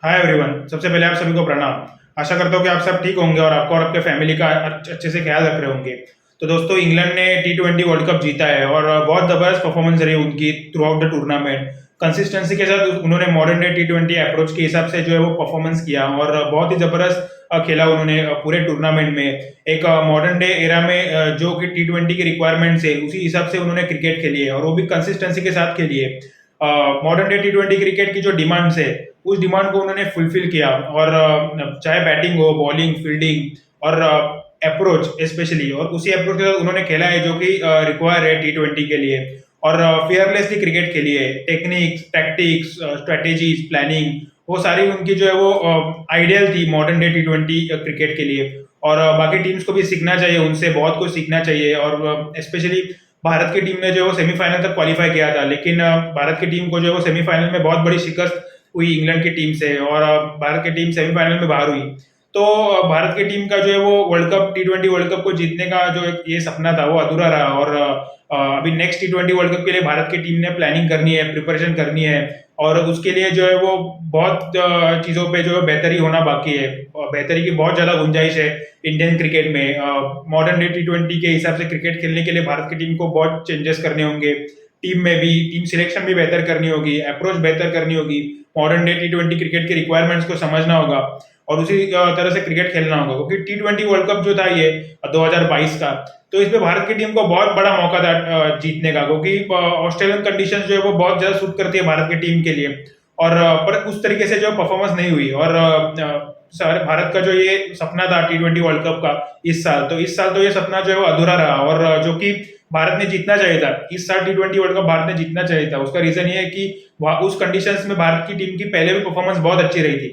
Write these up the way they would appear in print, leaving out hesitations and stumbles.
Hi everyone. सबसे पहले आप सभी को प्रणाम। आशा करता हूँ कि आप सब ठीक होंगे और आपको और आपके फैमिली का अच्छे से ख्याल रख रहे होंगे। तो दोस्तों, इंग्लैंड ने T20 वर्ल्ड कप जीता है और बहुत ज़बरदस्त परफॉर्मेंस रही उनकी through out the tournament. Consistency के साथ उन्होंने मॉडर्न डे T20 अप्रोच के हिसाब से जो है वो परफॉर्मेंस किया और बहुत ही ज़बरदस्त खेला उन्होंने पूरे टूर्नामेंट में। एक मॉडर्न डे एरा में जो कि T20 की रिक्वायरमेंट्स है उसी हिसाब से उन्होंने क्रिकेट खेली है और वो भी कंसिस्टेंसी के साथ खेली है। मॉडर्न डे T20 क्रिकेट की जो डिमांड्स है उस डिमांड को उन्होंने फुलफिल किया और चाहे बैटिंग हो, बॉलिंग, फील्डिंग और अप्रोच स्पेशली, और उसी अप्रोच के साथ उन्होंने खेला है जो कि रिक्वायर है T20 के लिए। और फियरलेसली क्रिकेट खेली है। टेक्निक्स, टैक्टिक्स, स्ट्रेटेजीज, प्लानिंग, वो सारी उनकी जो है वो आइडियल थी मॉडर्न डे T20 क्रिकेट के लिए। और बाकी टीम्स को भी सीखना चाहिए, उनसे बहुत कुछ सीखना चाहिए। और स्पेशली भारत की टीम ने जो है वो सेमीफाइनल तक क्वालिफाई किया था, लेकिन भारत की टीम को जो है वो सेमीफाइनल में बहुत बड़ी शिकस्त हुई इंग्लैंड की टीम से और भारत की टीम सेमीफाइनल में बाहर हुई। तो भारत की टीम का जो है वो world cup T20 world cup को जीतने का जो एक ये सपना था वो अधूरा रहा। और अभी नेक्स्ट T20 वर्ल्ड कप के लिए भारत की टीम ने प्लानिंग करनी है, प्रिपरेशन करनी है और उसके लिए जो है वो बहुत चीज़ों पे जो है बेहतरी होना बाकी है। बेहतरी की बहुत ज़्यादा गुंजाइश है इंडियन क्रिकेट में। मॉडर्न डे T20 के हिसाब से क्रिकेट खेलने के लिए भारत की टीम को बहुत चेंजेस करने होंगे। टीम में भी टीम सिलेक्शन भी बेहतर करनी होगी, अप्रोच बेहतर करनी होगी। मॉडर्न डे T20 क्रिकेट के रिक्वायरमेंट्स को समझना होगा और उसी तरह से क्रिकेट खेलना होगा, क्योंकि T20 वर्ल्ड कप जो था ये 2022 का, तो इसमें भारत की टीम को बहुत बड़ा मौका था जीतने का, क्योंकि ऑस्ट्रेलियन कंडीशंस जो है वो बहुत ज्यादा सूट करती है भारत की टीम के लिए। और पर उस तरीके से जो परफॉर्मेंस नहीं हुई। और भारत का जो ये सपना था T20 वर्ल्ड कप का इस साल तो ये सपना जो है वो अधूरा रहा। और जो कि भारत ने जीतना चाहिए था इस साल T20 वर्ल्ड कप, भारत ने जीतना चाहिए था। उसका रीजन ये है कि उस कंडीशंस में भारत की टीम की पहले भी परफॉर्मेंस बहुत अच्छी रही थी,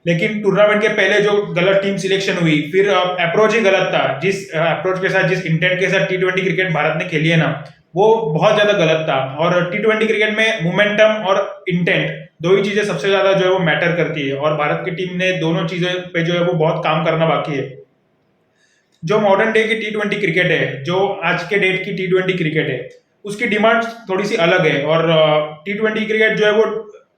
लेकिन टूर्नामेंट के पहले जो गलत टीम सिलेक्शन हुई, फिर अप्रोच ही गलत था। जिस अप्रोच के साथ, जिस इंटेंट के साथ T20 क्रिकेट भारत ने खेली है ना, वो बहुत ज्यादा गलत था। और T20 क्रिकेट में मोमेंटम और इंटेंट दो ही चीजें सबसे ज्यादा जो है वो मैटर करती है, और भारत की टीम ने दोनों चीजों पे जो है वो बहुत काम करना बाकी है। जो मॉडर्न डे की T20 क्रिकेट है, जो आज के डेट की T20 क्रिकेट है, उसकी डिमांड थोड़ी सी अलग है। और T20 क्रिकेट जो है वो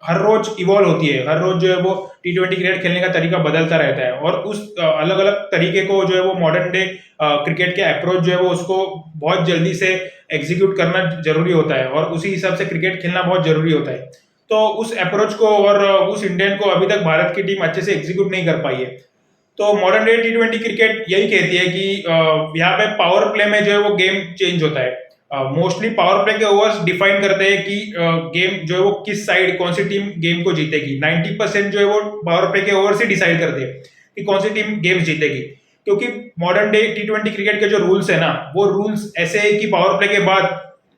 हर रोज इवॉल्व होती है, हर रोज जो है वो T20 क्रिकेट खेलने का तरीका बदलता रहता है और उस अलग अलग तरीके को जो है वो मॉडर्न डे क्रिकेट के अप्रोच जो है वो उसको बहुत जल्दी से एग्जीक्यूट करना जरूरी होता है और उसी हिसाब से क्रिकेट खेलना बहुत जरूरी होता है। तो उस अप्रोच को और उस इंडियन को अभी तक भारत की टीम अच्छे से एग्जीक्यूट नहीं कर पाई है। तो मॉडर्न डे T20 क्रिकेट यही कहती है कि यहाँ पे पावर प्ले में जो है वो गेम चेंज होता है। मोस्टली पावर प्ले के ओवर्स डिफाइन करते हैं कि गेम जो है वो किस साइड, कौन सी टीम गेम को जीतेगी। 90% जो है वो पावर प्ले के ओवर्स ही डिसाइड करते हैं कि कौन सी टीम गेम जीतेगी। क्योंकि मॉडर्न डे T20 क्रिकेट के जो रूल्स है ना, वो रूल्स ऐसे है कि पावर प्ले के बाद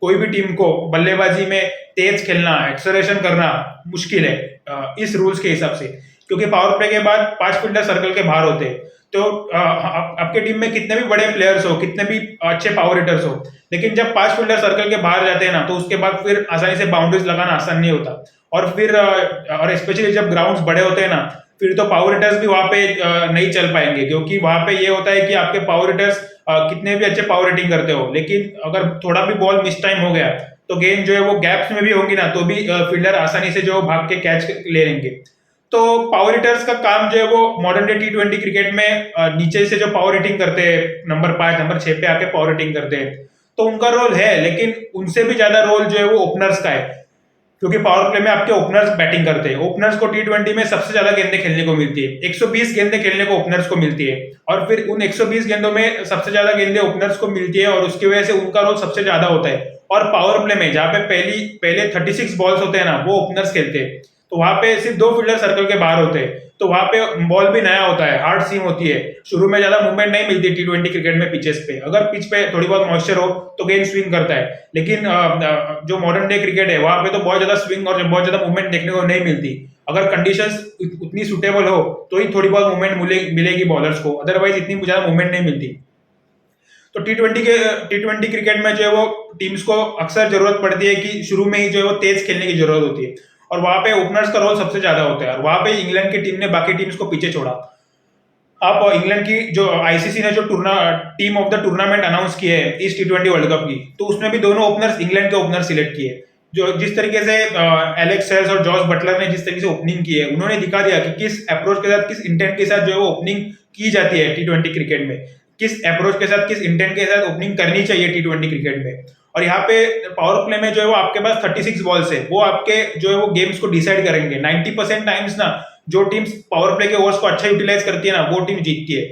कोई भी टीम को बल्लेबाजी में तेज खेलना, एक्सलेरेशन करना मुश्किल है इस रूल्स के हिसाब से। क्योंकि पावर प्ले के बाद 5 फील्डर सर्कल के बाहर होते हैं। तो आपके टीम में कितने भी बड़े प्लेयर्स हो, कितने भी अच्छे पावर हिटर्स हो, लेकिन जब 5 फील्डर सर्कल के बाहर जाते हैं ना, तो उसके बाद फिर आसानी से बाउंड्रीज लगाना आसान नहीं होता। और फिर और स्पेशली जब ग्राउंड्स बड़े होते हैं ना, फिर तो पावर हिटर्स भी वहां पे नहीं चल पाएंगे, क्योंकि वहां पे ये होता है कि आपके पावर हिटर्स कितने भी अच्छे पावर हिटिंग करते हो, लेकिन अगर थोड़ा भी बॉल मिस टाइम हो गया तो गेंद जो है वो गैप्स में भी होगी ना, तो भी फील्डर आसानी से जो भाग के कैच ले लेंगे। तो पावर हिटर्स का काम जो है वो मॉडर्न डे T20 क्रिकेट में नीचे से जो पावर हिटिंग करते हैं, नंबर 5 नंबर 6 पे आके पावर हिटिंग करते हैं, तो उनका रोल है। लेकिन उनसे भी ज्यादा रोल जो है वो ओपनर्स का है, क्योंकि पावर प्ले में आपके ओपनर्स बैटिंग करते हैं। ओपनर्स को T20 में सबसे ज्यादा गेंदें खेलने को मिलती है, 120 गेंदें खेलने को ओपनर्स को मिलती है। और फिर उन 120 गेंदों में सबसे ज्यादा गेंदें ओपनर्स को मिलती है और उसकी वजह से उनका रोल सबसे ज्यादा होता है। और पावर प्ले में जहाँ पे पहले 36 बॉल्स होते हैं ना, वो ओपनर्स खेलते हैं। तो वहां पे सिर्फ 2 फील्डर सर्कल के बाहर होते हैं, तो वहां पे बॉल भी नया होता है, हार्ड सीम होती है। शुरू में ज्यादा मूवमेंट नहीं मिलती T20 क्रिकेट में पिचेस पे। अगर पिच पे थोड़ी बहुत मॉइस्चर हो तो गेंद स्विंग करता है, लेकिन जो मॉडर्न डे क्रिकेट है वहां पे तो बहुत ज्यादा स्विंग और बहुत ज्यादा मूवमेंट देखने को नहीं मिलती। अगर कंडीशंस उतनी सुटेबल हो तो ही थोड़ी बहुत मूवमेंट मिलेगी बॉलर्स को, अदरवाइज इतनी ज्यादा मूवमेंट नहीं मिलती। तो T20 क्रिकेट में जो है वो टीम्स को अक्सर जरूरत पड़ती है कि शुरू में ही जो है वो तेज खेलने की जरूरत होती है, और वहां पे ओपनर्स का रोल सबसे ज्यादा होता है। और वहां पे इंग्लैंड की टीम ने बाकी टीम्स को पीछे छोड़ा। अब इंग्लैंड की जो आईसीसी ने जो team of the tournament announce की है इस T20 वर्ल्ड कप की, तो उसमें भी दोनों ओपनर्स इंग्लैंड के ओपनर सिलेक्ट किए। जो जिस तरीके से एलेक्स हेल्स और जॉस बटलर ने जिस तरीके से ओपनिंग की है, उन्होंने दिखा दिया कि किस अप्रोच के साथ, किस इंटेंट के साथ जो है वो ओपनिंग की जाती है T20 क्रिकेट में, किस अप्रोच के साथ, किस इंटेंट के साथ ओपनिंग करनी चाहिए T20 क्रिकेट में। और यहाँ पे पावर प्ले में जो है वो आपके पास 36 बॉल्स है, वो आपके जो है वो गेम्स को डिसाइड करेंगे। 90% टाइम्स ना जो टीम्स पावर प्ले के ओवर्स को अच्छा यूटिलाइज करती है ना, वो टीम जीतती है।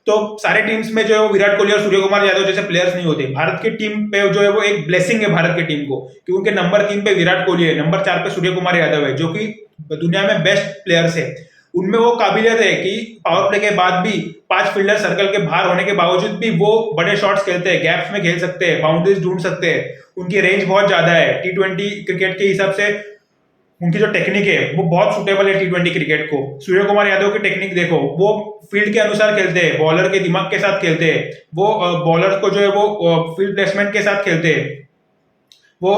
तो सारे टीम्स में जो है वो विराट कोहली और सूर्य कुमार यादव जैसे प्लेयर्स नहीं होते। भारत की टीम पे जो है वो एक ब्लेसिंग है भारत की टीम को, क्योंकि नंबर 3 पे विराट कोहली है, नंबर 4 पे सूर्य कुमार यादव है, जो कि दुनिया में बेस्ट प्लेयर्स है। उनमें वो काबिलियत है कि पावर प्ले के बाद भी 5 फील्डर सर्कल के बाहर होने के बावजूद भी वो बड़े शॉट्स खेलते हैं, गैप्स में खेल सकते हैं, बाउंड्रीज ढूंढ सकते हैं। उनकी रेंज बहुत ज्यादा है। T20 क्रिकेट के हिसाब से उनकी जो टेक्निक है वो बहुत सुटेबल है T20 क्रिकेट को। सूर्य कुमार यादव की टेक्निक देखो, वो फील्ड के अनुसार खेलते हैं, बॉलर के दिमाग के साथ खेलते हैं, वो बॉलर को जो है वो फील्ड प्लेसमेंट के साथ खेलते हैं, वो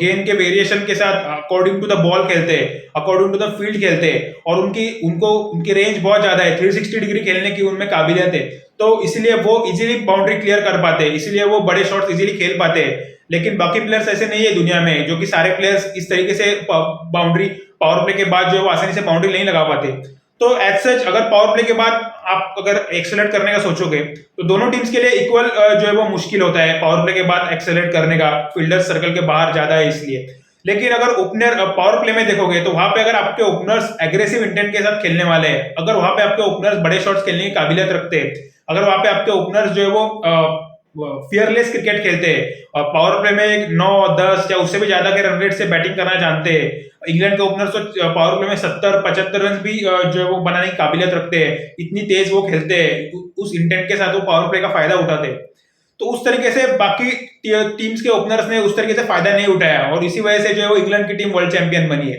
गेंद के वेरिएशन के साथ अकॉर्डिंग टू द बॉल खेलते हैं, अकॉर्डिंग टू द फील्ड खेलते हैं, और उनकी रेंज बहुत ज्यादा है, 360 डिग्री खेलने की उनमें काबिलियत है। तो इसलिए वो इजीली बाउंड्री क्लियर कर पाते हैं, इसलिए वो बड़े शॉट्स इजीली खेल पाते हैं। लेकिन बाकी प्लेयर्स ऐसे नहीं है दुनिया में, जो कि सारे प्लेयर्स इस तरीके से बाउंड्री पावर प्ले के बाद जो है वो आसानी से बाउंड्री नहीं लगा पाते। तो एज सच अगर पावर प्ले के बाद आप अगर एक्सेलरेट करने का सोचोगे तो दोनों टीम्स के लिए इक्वल जो है वो मुश्किल होता है पावर प्ले के बाद एक्सेलरेट करने का, फील्डर सर्कल के बाहर ज्यादा है इसलिए। लेकिन अगर ओपनर पावर प्ले में देखोगे तो वहां पे अगर आपके ओपनर्स एग्रेसिव इंटेंट के साथ खेलने वाले हैं, अगर वहां पे आपके ओपनर्स बड़े शॉट्स खेलने की काबिलियत रखते हैं, अगर वहां पे आपके ओपनर्स जो है वो फियरलेस क्रिकेट खेलते हैं और पावर प्ले में 9-10 या उससे भी ज्यादा के रन रेट से बैटिंग करना जानते हैं, इंग्लैंड के ओपनर्स तो पावर प्ले में 70-75 रन भी जो है वो बनाने की काबिलियत रखते हैं, इतनी तेज वो खेलते हैं, उस इंटेंट के साथ वो पावर प्ले का फायदा उठाते हैं। तो उस तरीके से बाकी टीम्स के ओपनर्स ने उस तरीके से फायदा नहीं उठाया, और इसी वजह से जो है वो इंग्लैंड की टीम वर्ल्ड चैंपियन बनी है,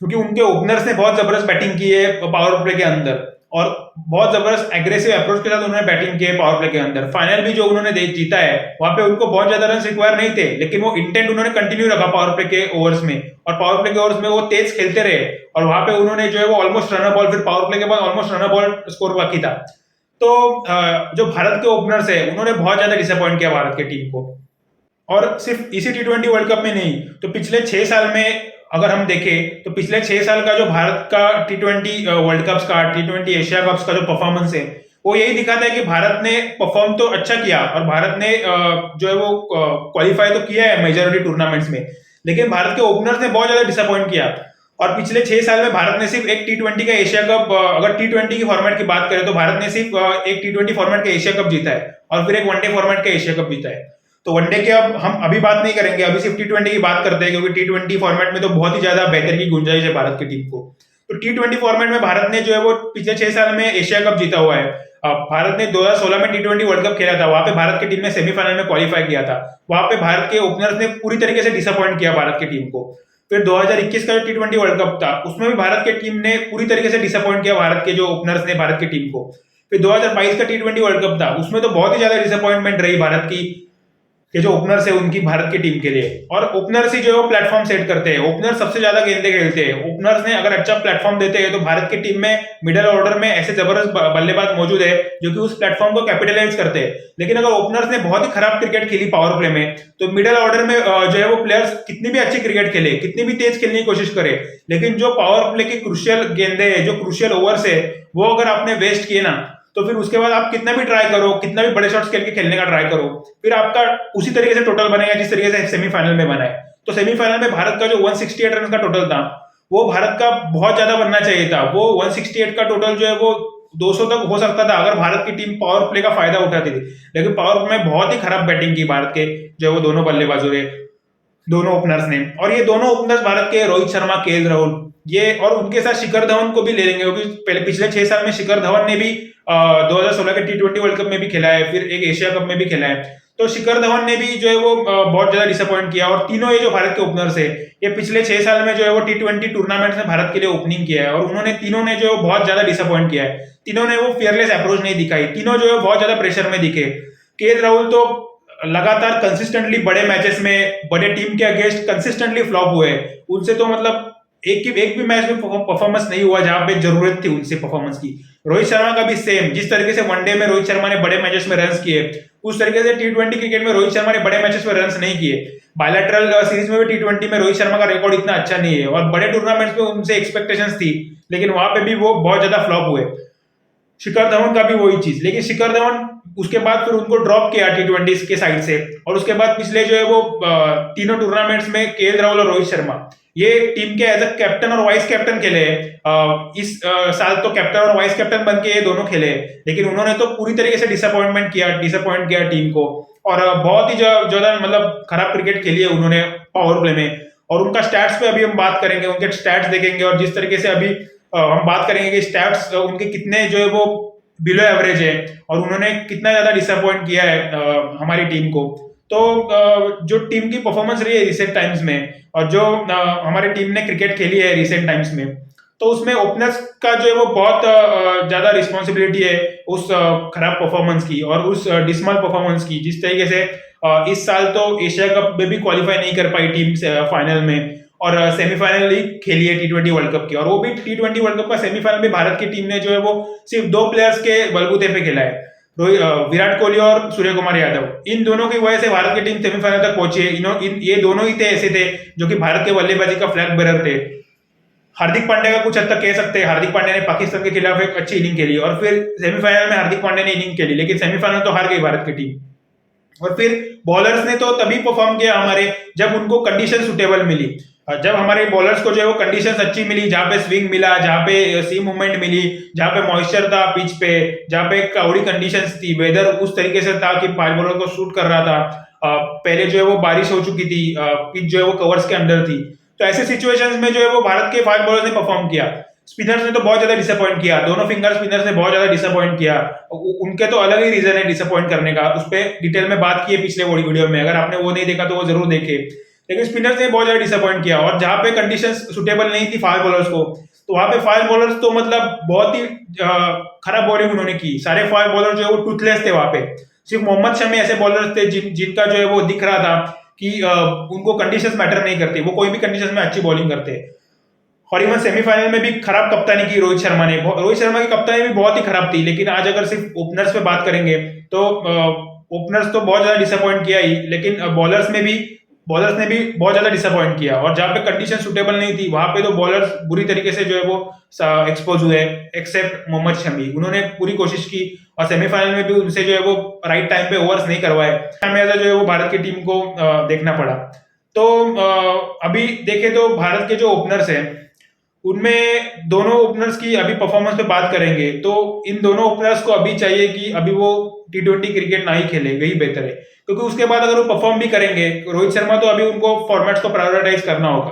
क्योंकि उनके ओपनर्स ने बहुत जबरदस्त बैटिंग की है पावर प्ले के अंदर, और बहुत जबरदस्त एग्रेसिव अप्रोच के साथ उन्होंने बैटिंग की है पावर प्ले के अंदर। फाइनल भी जो उन्होंने जीता है वहां पे उनको बहुत ज्यादा रन रिक्वायर नहीं थे, लेकिन वो इंटेंट उन्होंने कंटिन्यू रखा पावर प्ले के ओवर्स में, और पावर प्ले के ओवर्स में वो तेज खेलते रहे, और वहां पे उन्होंने जो है वो ऑलमोस्ट रनर बॉल, फिर पावर प्ले के बाद ऑलमोस्ट रनर बॉल स्कोर बाकी था। तो जो भारत के ओपनर्स है उन्होंने बहुत ज्यादा डिसअपॉइंट किया भारत की टीम को। और सिर्फ इसी T20 वर्ल्ड कप में नहीं, तो पिछले 6 साल में अगर हम देखें तो पिछले 6 साल का जो भारत का T20 वर्ल्ड कप्स का, T20 एशिया कप्स का जो परफॉर्मेंस है, वो यही दिखाता है कि भारत ने परफॉर्म तो अच्छा किया, और भारत ने जो है वो क्वालिफाई तो किया है मेजॉरिटी टूर्नामेंट्स में, लेकिन भारत के ओपनर्स ने बहुत ज्यादा डिसअपॉइंट किया। और पिछले 6 साल में भारत ने सिर्फ एक T20 का एशिया कप, अगर T20 की फॉर्मेट की बात करें तो भारत ने सिर्फ एक T20 फॉर्मेट का एशिया कप जीता है, और फिर एक वनडे फॉर्मेट का एशिया कप जीता है। तो वनडे के अब हम अभी बात नहीं करेंगे, अभी सिर्फ T20 की बात करते हैं, क्योंकि T20 फॉर्मेट में तो बहुत ही ज्यादा बेहतर की गुंजाइश है भारत की टीम को। तो T20 फॉर्मेट में भारत ने जो है वो पिछले 6 साल में एशिया कप जीता हुआ है। भारत ने 2016 में T20 वर्ल्ड कप खेला था, वहां पे भारत की टीम ने सेमीफाइनल में क्वालिफाई किया था, वहां पे भारत के ओपनर्स ने पूरी तरीके से डिसअपॉइंट किया भारत की टीम को। फिर 2021 का जो T20 वर्ल्ड कप था उसमें भी भारत की टीम ने पूरी तरीके से डिसअपॉइंट किया भारत के जो ओपनर्स ने भारत की टीम को। फिर 2022 का T20 वर्ल्ड कप था, उसमें तो बहुत ही ज्यादा डिसअपॉइंटमेंट रही भारत की, ये जो ओपनर्स है उनकी भारत की टीम के लिए। और ओपनर्स ही जो है वो प्लेटफॉर्म सेट करते हैं, ओपनर सबसे ज्यादा गेंदे खेलते हैं। ओपनर्स ने अगर अच्छा प्लेटफॉर्म देते हैं तो भारत की टीम में मिडिल ऑर्डर में ऐसे जबरदस्त बल्लेबाज मौजूद है जो कि उस प्लेटफॉर्म को कैपिटलाइज करते हैं। लेकिन अगर ओपनर्स ने बहुत ही खराब क्रिकेट खेली पावर प्ले में, तो मिडिल ऑर्डर में जो है वो प्लेयर्स कितनी भी अच्छी क्रिकेट खेले, कितनी भी तेज खेलने की कोशिश करे, लेकिन जो पावर प्ले की क्रुशियल गेंदे है, जो क्रुशियल ओवर्स है, वो अगर आपने वेस्ट किए ना, तो फिर उसके बाद आप कितना भी ट्राई करो, कितना भी बड़े शॉट्स खेल के खेलने का ट्राई करो, फिर आपका उसी तरीके से टोटल बनेगा जिस तरीके से सेमीफाइनल में बना है। तो सेमीफाइनल में भारत का जो 168 रन का टोटल था, वो भारत का बहुत ज्यादा बनना चाहिए था। वो 168 का टोटल जो है वो 200 तक हो सकता था अगर भारत की टीम पावर प्ले का फायदा उठाती थी, लेकिन पावर प्ले में बहुत ही खराब बैटिंग की भारत के जो है वो दोनों बल्लेबाजों ने, दोनों ओपनर्स ने। और ये दोनों ओपनर्स भारत के रोहित शर्मा, केएल राहुल, ये और उनके साथ शिखर धवन को भी ले लेंगे, क्योंकि पहले पिछले 6 साल में शिखर धवन ने भी 2016 के T20 वर्ल्ड कप में भी खेला है, फिर एक एशिया कप में भी खेला है। तो शिखर धवन ने भी जो है वो बहुत ज्यादा डिसअपॉइंट किया। और तीनों ये जो भारत के ओपनर्स है, ये पिछले 6 साल में जो है वो T20 टूर्नामेंट में भारत के लिए ओपनिंग किया है, और उन्होंने तीनों ने जो बहुत ज्यादा डिसअपॉइंट किया है। तीनों ने वो फियरलेस अप्रोच नहीं दिखाई, तीनों जो है बहुत ज्यादा प्रेशर में दिखे। केएल राहुल तो लगातार कंसिस्टेंटली बड़े मैचेस में बड़े टीम के अगेंस्ट कंसिस्टेंटली फ्लॉप हुए, उनसे तो मतलब एक भी मैच में परफॉर्मेंस नहीं हुआ जहां पे जरूरत थी उनसे परफॉर्मेंस की। रोहित शर्मा का भी सेम, जिस तरीके से वनडे में रोहित शर्मा ने बड़े मैचेस में रन्स किए, उस तरीके से T20 क्रिकेट में रोहित शर्मा ने बड़े मैचेस में रन नहीं किए। बायलैटरल सीरीज में भी T20 में रोहित शर्मा का रिकॉर्ड इतना अच्छा नहीं है, और बड़े टूर्नामेंट्स में उनसे एक्सपेक्टेशंस थी, लेकिन वहां पे भी वो बहुत ज्यादा फ्लॉप हुए। शिखर धवन का भी वही चीज, लेकिन शिखर धवन उसके बाद फिर उनको ड्रॉप किया T20 के साइड से, और उसके बाद पिछले जो है वो तीनों टूर्नामेंट्स में केएल राहुल और रोहित शर्मा ये टीम के एज अ कैप्टन और वाइस कैप्टन खेले हैं। इस साल तो कैप्टन और वाइस कैप्टन बन के ये दोनों खेले, लेकिन उन्होंने तो पूरी तरीके से डिसअपॉइंट किया टीम को, और बहुत ही ज्यादा मतलब खराब क्रिकेट खेली है उन्होंने पावर प्ले में। और उनका स्टैट्स पे अभी हम बात करेंगे, उनके स्टैट्स देखेंगे, और जिस तरीके से अभी हम बात करेंगे कि स्टैट्स उनके कितने जो है वो बिलो एवरेज है, और उन्होंने कितना ज्यादा डिसअपॉइंट किया है हमारी टीम को। तो जो टीम की परफॉर्मेंस रही है रिसेंट टाइम्स में, और जो हमारी टीम ने क्रिकेट खेली है रिसेंट टाइम्स में, तो उसमें ओपनर्स का जो है वो बहुत ज्यादा रिस्पॉन्सिबिलिटी है उस खराब परफॉर्मेंस की और उस डिसमल परफॉर्मेंस की। जिस तरीके से इस साल तो एशिया कप में भी क्वालिफाई नहीं कर पाई टीम फाइनल में, और सेमीफाइनल ही खेली है T20 वर्ल्ड कप की, और वो भी T20 वर्ल्ड कप का सेमीफाइनल भी भारत की टीम ने जो है वो सिर्फ 2 प्लेयर्स के बलबूते पे खेला है, विराट कोहली और सूर्य कुमार यादव। इन दोनों की वजह से भारत की टीम सेमीफाइनल तक पहुंची है। ये दोनों ही थे ऐसे थे जो कि भारत के बल्लेबाजी का फ्लैग बेरर थे। हार्दिक पांड्या का कुछ हद तक कह सकते हैं, हार्दिक पांड्या ने पाकिस्तान के खिलाफ एक अच्छी इनिंग खेली, और फिर सेमीफाइनल में हार्दिक पांड्या ने इनिंग खेली, लेकिन सेमीफाइनल तो हार गई भारत की टीम। और फिर बॉलर्स ने तो तभी परफॉर्म किया हमारे, जब उनको कंडीशन सुटेबल मिली, जब हमारे बॉलर्स को जो है वो कंडीशंस अच्छी मिली, जहां पे स्विंग मिला, जहां पे सी मूवमेंट मिली, जहां पे मॉइस्चर था पिच पे, जहां पे क्लाउडी कंडीशंस थी, वेदर उस तरीके से था कि फास्ट बॉलर को सूट कर रहा था। पहले जो है वो बारिश हो चुकी थी, पिच जो है वो कवर्स के अंदर थी, तो ऐसे सिचुएशंस में जो है वो भारत के फास्ट बॉलर्स ने परफॉर्म किया। स्पिनर्स ने तो बहुत ज्यादा डिसअपॉइंट किया, दोनों फिंगर स्पिनर्स ने बहुत ज्यादा डिसअपॉइंट किया। उनके तो अलग ही रीजन है डिसअपॉइंट करने का, उस पर डिटेल में बात की है पिछले वीडियो में, अगर आपने वो नहीं देखा तो वो जरूर देखे। लेकिन स्पिनर्स ने बहुत ज्यादा डिसअपॉइंट किया, और जहां पे कंडीशंस सुटेबल नहीं थी फास्ट बॉलर्स को, तो वहां पे फास्ट बॉलर्स तो मतलब बहुत ही खराब बॉलिंग उन्होंने की। सारे फास्ट बॉलर जो है वो टूथलेस थे वहां पे। सिर्फ मोहम्मद शमी ऐसे बॉलर्स थे जिनका जो है वो दिख रहा था कि उनको कंडीशंस मैटर नहीं करती, वो कोई भी कंडीशंस में अच्छी बॉलिंग करते। और इवन सेमीफाइनल में भी खराब कप्तानी की रोहित शर्मा ने। रोहित शर्मा की कप्तानी भी बहुत ही खराब थी, लेकिन आज अगर सिर्फ ओपनर्स पे बात करेंगे तो ओपनर्स तो बहुत ज्यादा डिसअपॉइंट किया ही, लेकिन बॉलर्स ने भी बहुत ज्यादा डिसअपॉइंट किया, और जहां पे कंडीशन सुटेबल नहीं थी वहां पे तो बॉलर्स बुरी तरीके से जो है वो एक्सपोज हुए, एक्सेप्ट मोहम्मद शमी। उन्होंने पूरी कोशिश की, और सेमीफाइनल में भी उनसे जो है वो राइट टाइम पे ओवर्स नहीं करवाए, हमें जो है वो भारत की टीम को देखना पड़ा। तो अभी देखे तो भारत के जो ओपनर्स हैं उनमें दोनों ओपनर्स की अभी परफॉर्मेंस पे बात करेंगे, तो इन दोनों ओपनर्स को अभी चाहिए कि अभी वो T20 क्रिकेट ना ही खेले, यही बेहतर है, क्योंकि उसके बाद अगर वो परफॉर्म भी करेंगे, रोहित शर्मा तो अभी उनको फॉर्मेट्स को प्रायोरिटाइज करना होगा,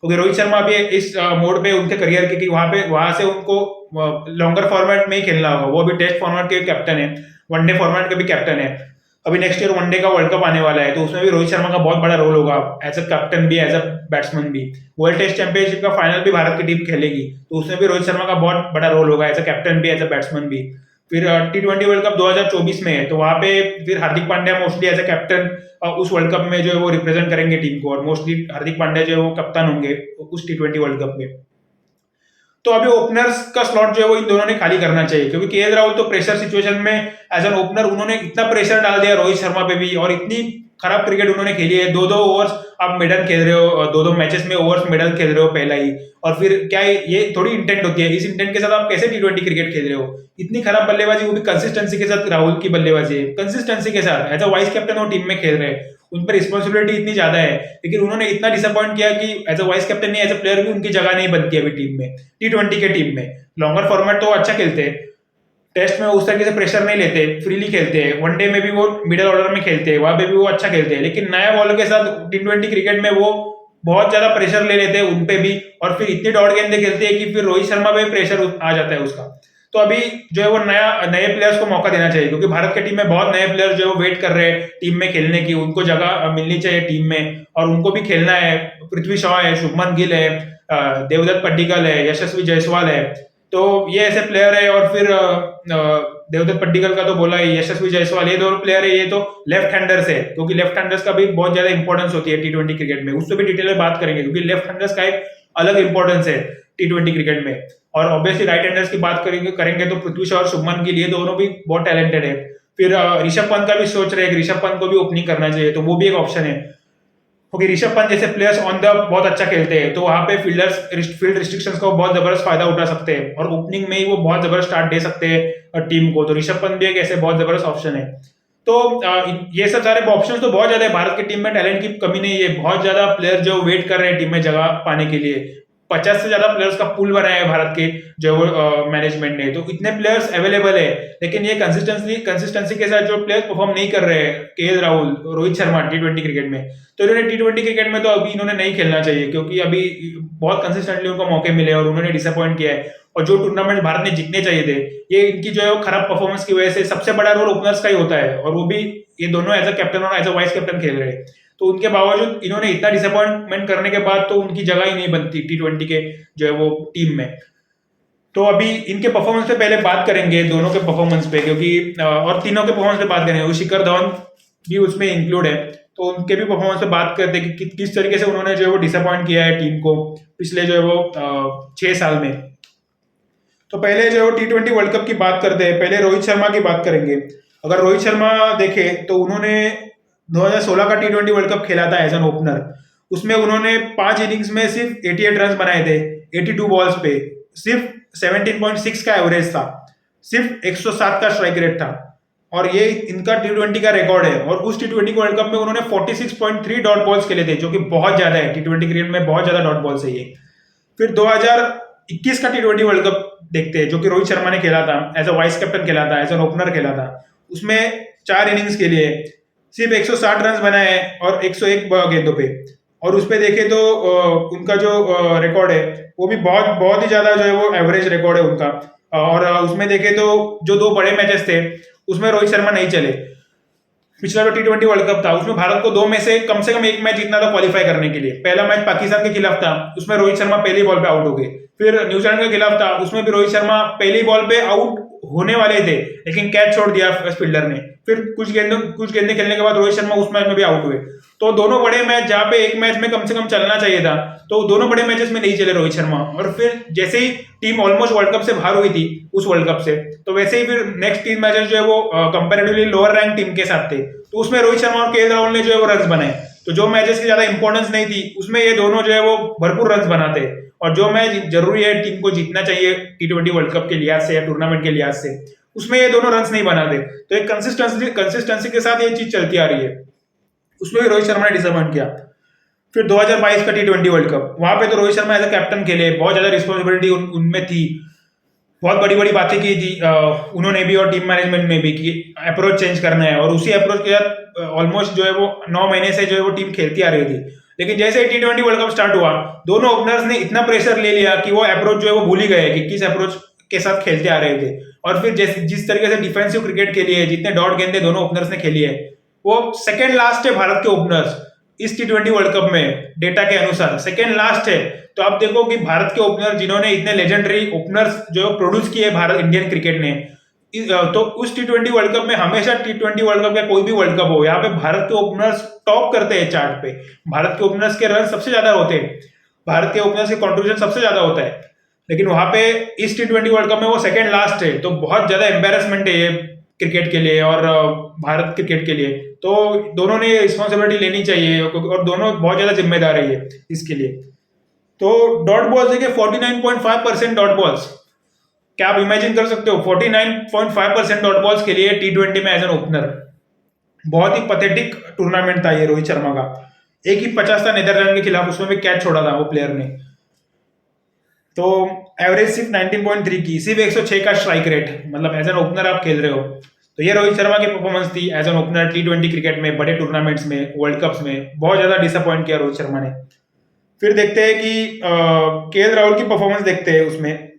क्योंकि रोहित शर्मा अभी इस मोड पे उनके करियर के कि वहां से उनको लॉन्गर फॉर्मेट में ही खेलना होगा। वो अभी टेस्ट फॉर्मेट के कैप्टन है, वनडे फॉर्मेट के भी कैप्टन है। अभी नेक्स्ट ईयर वनडे का वर्ल्ड कप आने वाला है, तो उसमें भी रोहित शर्मा का बहुत बड़ा रोल होगा, एज अ कैप्टन भी, एज अ बैट्समैन भी। वर्ल्ड टेस्ट चैंपियनशिप का फाइनल भी भारत की टीम खेलेगी, तो उसमें भी रोहित शर्मा का बहुत बड़ा रोल होगा, एज अ कैप्टन भी, एज अ बैट्समैन भी। फिर T20 वर्ल्ड कप 2024 में है, तो वहां पे फिर Hardik Pandya mostly as a captain उस वर्ल्ड कप में जो है वो रिप्रेजेंट करेंगे टीम को, और मोस्टली हार्दिक पांड्या जो है वो कप्तान होंगे उस T20 वर्ल्ड कप में। तो अभी ओपनर्स का स्लॉट जो है वो इन दोनों ने खाली करना चाहिए, क्योंकि केएल राहुल तो प्रेशर सिचुएशन में एज एन ओपनर उन्होंने इतना प्रेशर डाल दिया रोहित शर्मा पे भी, और इतनी खराब क्रिकेट उन्होंने खेली है। 2-2 ओवर्स आप मिडल खेल रहे हो, 2-2 मैचेस में ओवर्स मिडल खेल रहे हो पहला ही, और फिर क्या ये थोड़ी इंटेंट होती है, इस इंटेंट के साथ आप कैसे T20 क्रिकेट खेल रहे हो? इतनी खराब बल्लेबाजी, वो भी कंसिस्टेंसी के साथ। राहुल की बल्लेबाजी है कंसिस्टेंसी के साथ, एज अ वाइस कैप्टन वो टीम में खेल रहे हैं, उन पर रिस्पॉन्सिबिलिटी इतनी ज्यादा है, लेकिन उन्होंने इतना डिसअपॉइंट किया कि एज अ वाइस कैप्टन नहीं, एज अ प्लेयर भी उनकी जगह नहीं बनती अभी टीम में, T20 के टीम में। लॉन्गर फॉर्मेट तो अच्छा खेलते हैं, टेस्ट में उस तरीके से प्रेशर नहीं लेते, फ्रीली खेलते हैं, वनडे में भी वो मिडिल ऑर्डर में खेलते हैं, वहां पे भी वो अच्छा खेलते हैं, लेकिन नया बॉलर के साथ T20 क्रिकेट में वो बहुत ज्यादा प्रेशर ले लेते हैं उन पे भी, और फिर इतनी डॉट गेंदें खेलते हैं कि फिर रोहित शर्मा पे प्रेशर आ जाता है उसका। तो अभी जो है वो नए प्लेयर्स को मौका देना चाहिए, क्योंकि भारत की टीम में बहुत नए प्लेयर जो है वो वेट कर रहे हैं टीम में खेलने की, उनको जगह मिलनी चाहिए टीम में, और उनको भी खेलना है। पृथ्वी शॉ है, शुभमन गिल है, देवदत्त पड्डीकल है, यशस्वी जायसवाल है, तो ये ऐसे प्लेयर है। और फिर देवदत्त पड्डीकल का तो बोला है, यशस्वी जायसवाल, ये दो प्लेयर है, ये तो लेफ्ट हैंडर्स है, क्योंकि लेफ्ट हैंडर्स का भी बहुत ज्यादा इंपॉर्टेंस होती है T20 क्रिकेट में, उससे भी डिटेल में बात करेंगे, क्योंकि लेफ्ट हैंडर्स का एक अलग इंपॉर्टेंस है T20 क्रिकेट में। और ऑब्वियसली राइट हैंडर्स की बात करेंगे तो पृथ्वी शॉ और शुभमन गिल, ये दोनों भी बहुत टैलेंटेड है। फिर ऋषभ पंत का भी सोच रहे हैं कि ऋषभ पंत को भी ओपनिंग करना चाहिए, तो वो भी एक ऑप्शन है, क्योंकि ऋषभ पंत जैसे प्लेयर्स ऑन द बहुत अच्छा खेलते हैं, तो वहां पे फील्ड रिस्ट्रिक्शंस का वो बहुत जबरदस्त फायदा उठा सकते हैं और ओपनिंग में ही वो बहुत जबरदस्त स्टार्ट दे सकते हैं टीम को। तो ऋषभ पंत भी एक ऐसे बहुत जबरदस्त ऑप्शन है। तो ये सब सारे ऑप्शंस तो बहुत ज्यादा है, भारत की टीम में टैलेंट की कमी नहीं है, बहुत ज्यादा प्लेयर जो वेट कर रहे हैं टीम में जगह पाने के लिए। 50 से ज्यादा प्लेयर्स का पूल बनाया है भारत के जो मैनेजमेंट ने, तो इतने प्लेयर्स अवेलेबल है, लेकिन ये कंसिस्टेंसी के साथ जो प्लेयर्स परफॉर्म नहीं कर रहे हैं, KL Rahul, Rohit Sharma T20 cricket में, तो इन्होंने T20 क्रिकेट में तो अभी इन्होंने नहीं खेलना चाहिए, क्योंकि अभी बहुत कंसिस्टेंटली उनको मौके मिले और उन्होंने डिसअपॉइंट किया है। और जो टूर्नामेंट भारत ने जीतने चाहिए थे, ये इनकी जो है वो खराब परफॉर्मेंस की वजह से सबसे बड़ा रोल ओपनर्स का ही होता है, और वो भी ये दोनों एज अ कैप्टन और एज अ वाइस कैप्टन खेल रहे हैं। तो उनके बावजूद इन्होंने इतना डिसअपॉइंटमेंट करने के बाद तो उनकी जगह ही नहीं बनती T20 के जो है वो टीम में। तो अभी इनके परफॉर्मेंस पे पहले बात करेंगे, दोनों के परफॉर्मेंस पे, क्योंकि और तीनों के परफॉर्मेंस पे बात करेंगे, वो शिखर धवन भी उसमें इंक्लूड है, तो उनके भी परफॉर्मेंस पे बात करते हैं कि किस तरीके से उन्होंने जो है वो डिसअपॉइंट किया है टीम को पिछले जो है वो 6 साल में। तो पहले जो T20 वर्ल्ड कप की बात करते हैं, पहले रोहित शर्मा की बात करेंगे। अगर रोहित शर्मा देखे तो उन्होंने 2016 का T20 वर्ल्ड कप खेला था एज एन ओपनर। उसमें उन्होंने 5 इनिंग्स में सिर्फ 88 रन बनाए थे 82 बॉल्स पे, सिर्फ 17.6 का एवरेज था, सिर्फ 107 का स्ट्राइक रेट था, और ये इनका T20 का रिकॉर्ड है। और उस T20 वर्ल्ड कप में उन्होंने 46.3 डॉट बॉल्स खेले थे, जो कि बहुत ज्यादा है, T20 क्रिकेट में बहुत ज्यादा डॉट बॉल्स है ये। फिर 2021 का T20 वर्ल्ड कप देखते हैं, जो कि रोहित शर्मा ने खेला था, एज अ वाइस कैप्टन खेला था, एज एन ओपनर खेला था। उसमें 4 इनिंग्स के लिए सिर्फ 160 रन बनाए और 101 गेंदों पे, और उस पे देखे तो उनका जो रिकॉर्ड है वो भी बहुत बहुत ही ज्यादा जो है वो एवरेज रिकॉर्ड है उनका। और उसमें देखे तो जो 2 बड़े मैचेस थे उसमें रोहित शर्मा नहीं चले। पिछला जो T20 वर्ल्ड कप था उसमें भारत को 2 में से कम एक मैच जीतना था क्वालिफाई करने के लिए। पहला मैच पाकिस्तान के खिलाफ था, उसमें रोहित शर्मा पहली बॉल पे आउट हो गए। फिर न्यूजीलैंड के खिलाफ था, उसमें भी रोहित शर्मा पहली बॉल पे आउट होने वाले थे, लेकिन कैच छोड़ दिया फील्डर ने। फिर कुछ गेंदें खेलने के बाद रोहित शर्मा उस मैच में भी आउट हुए। तो दोनों बड़े मैच जहां पे एक मैच में कम से कम चलना चाहिए था, तो दोनों बड़े मैचेस में नहीं चले रोहित शर्मा। और फिर जैसे ही टीम ऑलमोस्ट वर्ल्ड कप से बाहर हुई थी उस वर्ल्ड कप से, तो वैसे ही फिर नेक्स्ट 3 मैचेस जो है वो कंपैरेटिवली लोअर रैंक टीम के साथ थे, तो उसमें रोहित शर्मा और केएल राहुल ने जो है वो रन बनाए। तो जो मैचेस की ज्यादा इंपॉर्टेंस नहीं थी उसमें ये दोनों जो है वो भरपूर रन बनाते, और जो मैच जरूरी है टीम को जीतना चाहिए T20 वर्ल्ड कप के लिहाज से या टूर्नामेंट के लिहाज से, उसमें ये दोनों रन नहीं बनाते। तो एक कंसिस्टेंसी के साथ ये चीज चलती आ रही है, उसमें भी रोहित शर्मा ने डिसअपॉइंट किया। फिर 2022 का T20 वर्ल्ड कप, वहां पे तो Rohit Sharma as a captain खेले, बहुत ज्यादा रिस्पॉन्सिबिलिटी उनमें थी, बहुत बड़ी बड़ी बातें की थी उन्होंने भी और टीम मैनेजमेंट में भी, कि अप्रोच चेंज करना है, और उसी अप्रोच के साथ ऑलमोस्ट जो है वो 9 महीने से जो है वो टीम खेलती आ रही थी। लेकिन जैसे T20 वर्ल्ड कप स्टार्ट हुआ, दोनों ओपनर्स ने इतना प्रेशर ले लिया कि वो अप्रोच जो है वो भूल ही गए कि किस अप्रोच के साथ खेलते आ रहे थे। और फिर जिस तरीके से डिफेंसिव क्रिकेट खेली है, जितने डॉट गेंदे दोनों ओपनर्स ने खेली है, वो सेकेंड लास्ट है भारत के ओपनर्स इस T20 वर्ल्ड कप में, डेटा के अनुसार सेकेंड लास्ट है। तो आप देखो कि भारत के ओपनर जिन्होंने इतने लेजेंडरी ओपनर्स जो प्रोड्यूस किए भारत इंडियन क्रिकेट ने, तो उस T20 वर्ल्ड कप में, हमेशा T20 वर्ल्ड कप या कोई भी वर्ल्ड कप हो, यहाँ पे भारत के ओपनर्स टॉप करते हैं चार्ट पे। भारत के ओपनर्स के रन सबसे ज्यादा होते हैं, भारत के ओपनर्स के कॉन्ट्रीब्यूशन सबसे ज्यादा होता है, लेकिन वहां पे इस T20 वर्ल्ड कप में वो सेकेंड लास्ट है। तो बहुत ज्यादा एम्बेरसमेंट है ये क्रिकेट के लिए और भारत क्रिकेट के लिए। तो दोनों ने रिस्पॉन्सिबिलिटी लेनी चाहिए, और दोनों बहुत ज्यादा जिम्मेदार है ये इसके लिए। तो डॉट बॉल्स देखिए 49.5% डॉट बॉल्स, क्या आप इमेजिन कर सकते हो 49.5% डॉट बॉल्स के लिए T20 में एज एन ओपनर। बहुत ही पथेटिक टूर्नामेंट था ये रोहित शर्मा का। एक ही 50 था नीदरलैंड के खिलाफ, उसमें भी कैच छोड़ा था वो प्लेयर ने। तो एवरेज सिर्फ 19.3 की, सिर्फ 106 का स्ट्राइक रेट, मतलब एज एन ओपनर आप खेल रहे हो। तो ये रोहित शर्मा की परफॉर्मेंस थी as an opener T20 cricket में, बड़े टूर्नामेंट्स में, वर्ल्ड कप्स में। बहुत ज्यादा डिसअपॉइंट किया रोहित शर्मा ने। फिर देखते हैं कि केएल राहुल की परफॉर्मेंस देखते हैं उसमें।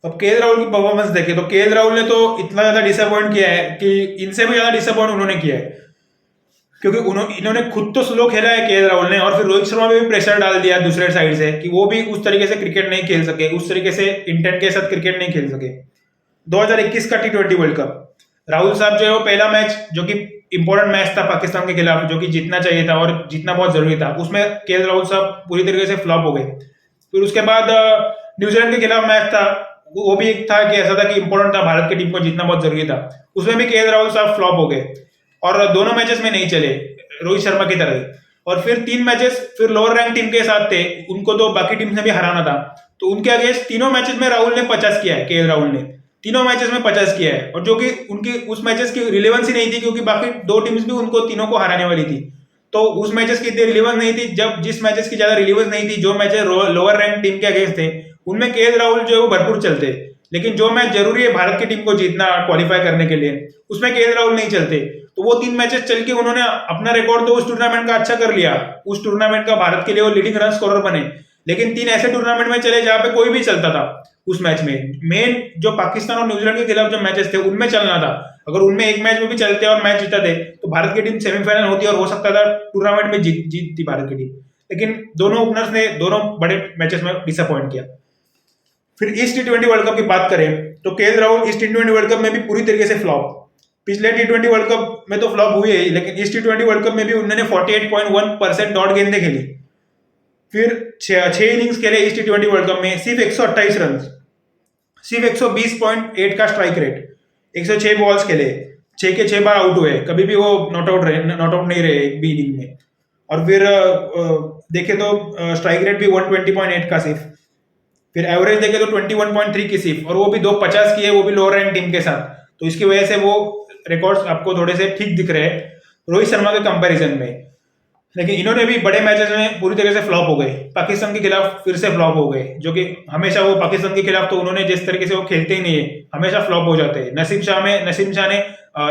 अब केएल राहुल की परफॉर्मेंस देखें तो केएल राहुल ने तो इतना ज्यादा डिसअपॉइंट किया है कि इनसे भी ज्यादा डिसअपॉइंट उन्होंने किया है, क्योंकि इन्होंने खुद तो स्लो खेला है केएल राहुल ने, और फिर रोहित शर्मा पे भी प्रेशर डाल दिया दूसरे साइड से कि वो भी उस तरीके से क्रिकेट नहीं खेल सके, उस तरीके से इंटेंट के साथ क्रिकेट नहीं खेल सके। 2021 का T20 वर्ल्ड कप, राहुल साहब जो है वो पहला मैच जो कि इंपॉर्टेंट मैच था पाकिस्तान के खिलाफ जो कि जीतना चाहिए था और जीतना बहुत जरूरी था, उसमें केएल राहुल साहब पूरी तरीके से फ्लॉप हो गए। फिर उसके बाद न्यूजीलैंड के खिलाफ मैच था, वो भी एक था कि ऐसा था कि इंपॉर्टेंट था, भारत की टीम को जीतना बहुत जरूरी था, उसमें भी केएल राहुल साहब फ्लॉप हो गए और दोनों मैचेस में नहीं चले रोहित शर्मा की तरह ही। और फिर 3 मैचेस फिर लोअर रैंक टीम के साथ थे, उनको तो बाकी टीम से भी हराना था, तो उनके अगेंस्ट तीनों मैचेस में राहुल ने 50 किया है, केएल राहुल ने तीनों मैचेस में 50 किया है, और जो कि उनकी उस मैचेस की रिलेवेंस ही नहीं थी क्योंकि बाकी 2 टीम्स भी उनको तीनों को हराने वाली थी। तो उस मैचेस की इतनी रिलेवेंस नहीं थी, जब जिस मैचेस की ज्यादा रिलेवेंस नहीं थी, जो मैचेस लोअर रैंक टीम के अगेंस्ट थे, उनमें केएल राहुल जो है वो भरपूर चलते। लेकिन जो मैच जरूरी है भारत की टीम को जीतना क्वालिफाई करने के लिए, उसमें केएल राहुल नहीं चलते। तो वो 3 मैचेस चल के उन्होंने अपना रिकॉर्ड तो उस टूर्नामेंट का अच्छा कर लिया, उस टूर्नामेंट का भारत के लिए वो लीडिंग रन स्कोरर बने। लेकिन 3 ऐसे टूर्नामेंट में चले जहां पे कोई भी चलता था। उस मैच में मेन जो पाकिस्तान और न्यूजीलैंड के खिलाफ जो मैचेस थे उनमें चलना था, अगर उनमें एक मैच में भी चलते और मैच जीताते तो भारत की टीम सेमीफाइनल होती और हो सकता था टूर्नामेंट में जीतती भारत की टीम। लेकिन दोनों ओपनर्स ने दोनों बड़े मैचेस में डिसअपॉइंट किया। फिर इस T20 वर्ल्ड कप की बात करें तो केएल राहुल इस T20 वर्ल्ड कप में भी पूरी तरीके से फ्लॉप। पिछले T20 वर्ल्ड कप में तो फ्लॉप हुए ही, लेकिन इस T20 वर्ल्ड कप में भी उन्होंने 48.1% डॉट गेंदें खेली। फिर 6 इनिंग्स खेले इस T20 वर्ल्ड कप में, सिर्फ 128 रन, सिर्फ 120.8 का स्ट्राइक रेट, 106 बॉल्स खेले, 6 के 6 बार आउट हुए, कभी भी वो नॉट आउट नहीं रहे एक भी इनिंग में। और फिर देखे तो स्ट्राइक रेट भी 120.8 का सिर्फ, फिर एवरेज देखे तो 21.3 की सिर्फ, और वो भी 250 की है, वो भी लोअर रैंक टीम के साथ। तो इसकी वजह से वो रिकॉर्ड्स आपको थोड़े से ठीक दिख रहे हैं रोहित शर्मा के कंपैरिजन में। लेकिन इन्होंने भी बड़े मैचेस में पूरी तरह से फ्लॉप हो गए, पाकिस्तान के खिलाफ फिर से फ्लॉप हो गए, जो कि हमेशा वो पाकिस्तान के खिलाफ तो उन्होंने जिस तरीके से वो खेलते ही नहीं है, हमेशा फ्लॉप हो जाते हैं। नसीम शाह ने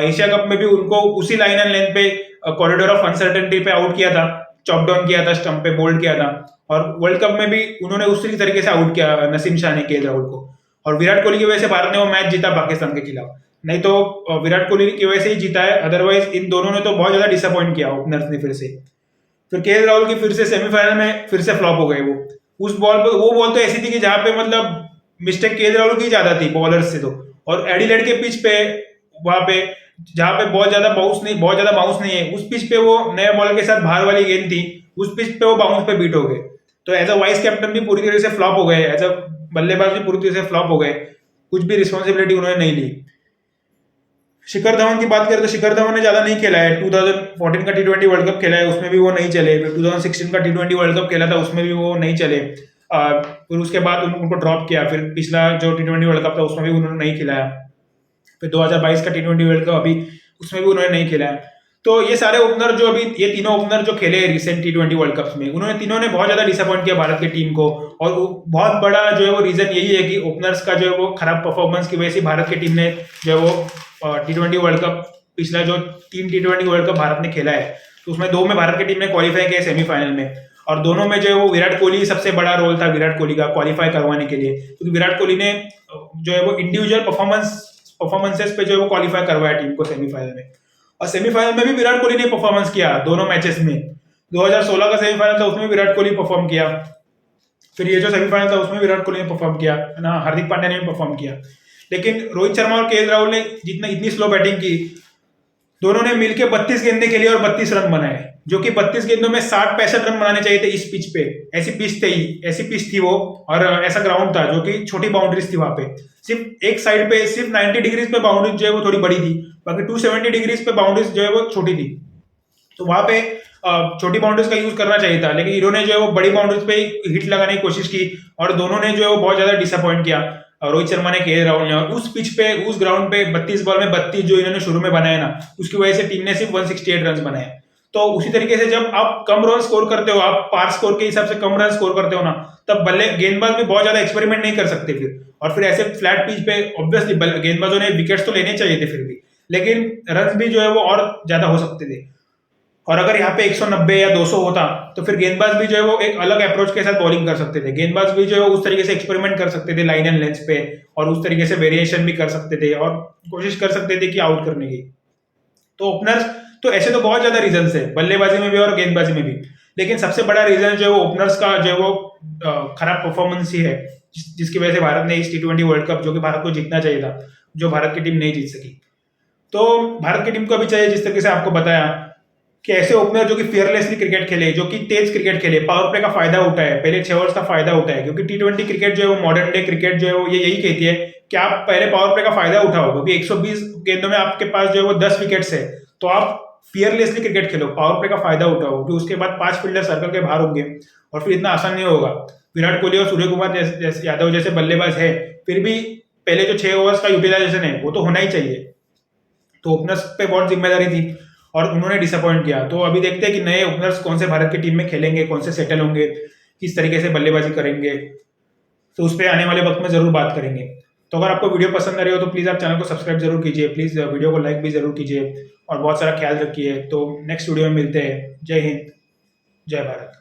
एशिया कप में भी उनको उसी लाइन एंड लेंथ पे कॉरिडोर ऑफ अनसर्टेनिटी पे आउट किया था, चॉप डाउन किया था, स्टंप पे बोल्ड किया था। और वर्ल्ड कप में भी उन्होंने उसी तरीके से आउट किया नसीम शाह ने केएल राहुल को। और विराट कोहली की वजह से भारत ने वो मैच जीता पाकिस्तान के खिलाफ, नहीं तो विराट कोहली की वजह से ही जीता है, अदरवाइज इन दोनों ने तो बहुत ज्यादा डिसअपॉइंट किया ओपनर्स ने फिर से। फिर केएल राहुल की फिर से सेमीफाइनल में फिर से फ्लॉप हो गए वो। उस बॉल पे वो बॉल तो ऐसी थी कि जहां पे मतलब मिस्टेक केएल राहुल की ज्यादा थी बॉलर्स से तो, और एडिलेड के पिच पे वहां पे जहां पे बहुत ज्यादा बाउंस नहीं है, उस पिच पे वो नए बॉल के साथ बाहर वाली गेंद थी, उस पिच पे वो बाउंस पे बीट हो गए। तो एज अ वाइस कैप्टन भी पूरी तरह से फ्लॉप हो गए, एज अ बल्लेबाज भी पूरी तरह से फ्लॉप हो गए, कुछ भी रिस्पॉन्सिबिलिटी उन्होंने नहीं ली। शिखर धवन की बात करें तो शिखर धवन ने ज्यादा नहीं खेला है, 2014 का T20 वर्ल्ड कप खेला है, उसमें भी वो नहीं चले। फिर 2016 का T20 वर्ल्ड कप खेला था, उसमें भी वो नहीं चले। फिर उसके बाद उनको ड्रॉप किया, फिर पिछला जो T20 वर्ल्ड कप था उसमें भी उन्होंने नहीं खिलाया। फिर 2022 का T20 वर्ल्ड कप अभी, उसमें भी उन्होंने नहीं खिलाया। तो ये सारे ओपनर जो अभी ये तीनों ओपनर जो खेले रिसेंट T20 वर्ल्ड कप में, उन्होंने तीनों ने बहुत ज्यादा डिसअपॉइंट किया भारत की टीम को। और बहुत बड़ा जो है वो रीजन यही है कि ओपनर्स का जो है वो खराब परफॉर्मेंस की वजह से भारत की टीम ने जो है वो T20 वर्ल्ड कप, पिछला जो 3 T20 वर्ल्ड कप भारत ने खेला है, तो उसमें 2 में भारत की टीम ने क्वालिफाई किया सेमीफाइनल में, और दोनों में जो है वो विराट कोहली सबसे बड़ा रोल था विराट कोहली का क्वालिफाई करवाने के लिए, क्योंकि विराट कोहली ने जो है वो इंडिविजुअल परफॉर्मेंसेस पे जो है वो क्वालिफाई करवाया टीम को सेमीफाइनल में। और सेमीफाइनल में भी विराट कोहली ने परफॉर्मेंस किया दोनों मैचेस में। 2016 का सेमीफाइनल था, उसमें विराट कोहली परफॉर्म किया। फिर ये जो सेमीफाइनल था उसमें विराट कोहली ने परफॉर्म किया ना, हार्दिक पांड्या ने भी परफॉर्म किया। लेकिन रोहित शर्मा और केएल राहुल ने जितना इतनी स्लो बैटिंग की, दोनों ने मिलकर 32 गेंदें खेली और 32 रन बनाए, जो कि 32 गेंदों में 60-65 रन बनाने चाहिए थे इस पिच पे। ऐसी पिच थी वो, और ऐसा ग्राउंड था जो कि छोटी बाउंड्रीज थी वहां पे। सिर्फ एक साइड पे सिर्फ 90 डिग्रीज पे बाउंड्रीज जो है वो थोड़ी बड़ी थी, बाकी 270 डिग्रीज पे बाउंड्रीज जो है वो छोटी थी। तो वहां पे छोटी बाउंड्रीज का यूज करना चाहिए था, लेकिन इन्होंने जो है वो बड़ी बाउंड्रीज पे हिट लगाने की कोशिश की, और दोनों ने जो है वो बहुत ज्यादा डिसअपॉइंट किया, रोहित शर्मा ने, केएल राहुल ने। और उस पिच पे, उस ग्राउंड पे 32 बॉल में 32 जो इन्होंने शुरू में बनाया ना, उसकी वजह से टीम ने सिर्फ 168 रन बनाए। तो उसी तरीके से जब आप कम रन स्कोर करते हो, आप पार स्कोर के हिसाब से कम रन स्कोर करते हो ना, तब गेंदबाज भी बहुत ज्यादा एक्सपेरिमेंट नहीं कर सकते फिर। और फिर ऐसे फ्लैट पिच पे ऑब्वियसली गेंदबाजों ने विकेट्स तो लेने चाहिए थे फिर भी, लेकिन रन भी जो है वो और ज्यादा हो सकते थे। और अगर यहाँ पे 190 या 200 होता तो फिर गेंदबाज भी जो है वो एक अलग अप्रोच के साथ बॉलिंग कर सकते थे, गेंदबाज भी जो है उस तरीके से एक्सपेरिमेंट कर सकते थे लाइन एंड लेंथ पे, और उस तरीके से वेरिएशन भी कर सकते थे और कोशिश कर सकते थे कि आउट करने की। तो ओपनर्स तो ऐसे तो बहुत ज्यादा रीजन है बल्लेबाजी में भी और गेंदबाजी में भी, लेकिन सबसे बड़ा रीजन जो है वो ओपनर्स का जो है वो खराब परफॉर्मेंस ही है, जिसकी वजह से भारत ने इस T20 वर्ल्ड कप, जो कि भारत को जीतना चाहिए था, जो भारत की टीम नहीं जीत सकी। तो भारत की टीम को अभी चाहिए, जिस तरीके से आपको बताया, कि ऐसे ओपनर जो कि फेयरलेसली क्रिकेट खेले, जो कि तेज क्रिकेट खेले, पावर प्ले का फायदा उठाए, पहले 6 ओवर्स का फायदा उठाए, क्योंकि T20 क्रिकेट जो है वो मॉडर्न डे क्रिकेट जो है वो ये यही कहती है कि आप पहले पावर प्ले का फायदा उठाओ, क्योंकि 120 गेंदों में आपके पास जो है वो 10 विकेट्स है, तो आप फियरलेसली क्रिकेट खेलो, पावर प्ले का फायदा उठाओ, क्योंकि उसके बाद 5 फील्डर सर्कल के बाहर होंगे और फिर इतना आसान नहीं होगा। विराट कोहली और सूर्य कुमार जैसे यादव जैसे बल्लेबाज है, फिर भी पहले जो 6 ओवर्स का यूटिलाइजेशन है वो तो होना ही चाहिए। तो ओपनर्स पे बहुत जिम्मेदारी थी और उन्होंने डिसअपॉइंट किया। तो अभी देखते हैं कि नए ओपनर्स कौन से भारत की टीम में खेलेंगे, कौन से सेटल होंगे, किस तरीके से बल्लेबाजी करेंगे, तो उस पर आने वाले वक्त में जरूर बात करेंगे। तो अगर आपको वीडियो पसंद आ रही हो तो प्लीज़ आप चैनल को सब्सक्राइब जरूर कीजिए, प्लीज़ वीडियो को लाइक भी जरूर कीजिए और बहुत सारा ख्याल रखिए। तो नेक्स्ट वीडियो में मिलते हैं। जय हिंद, जय भारत।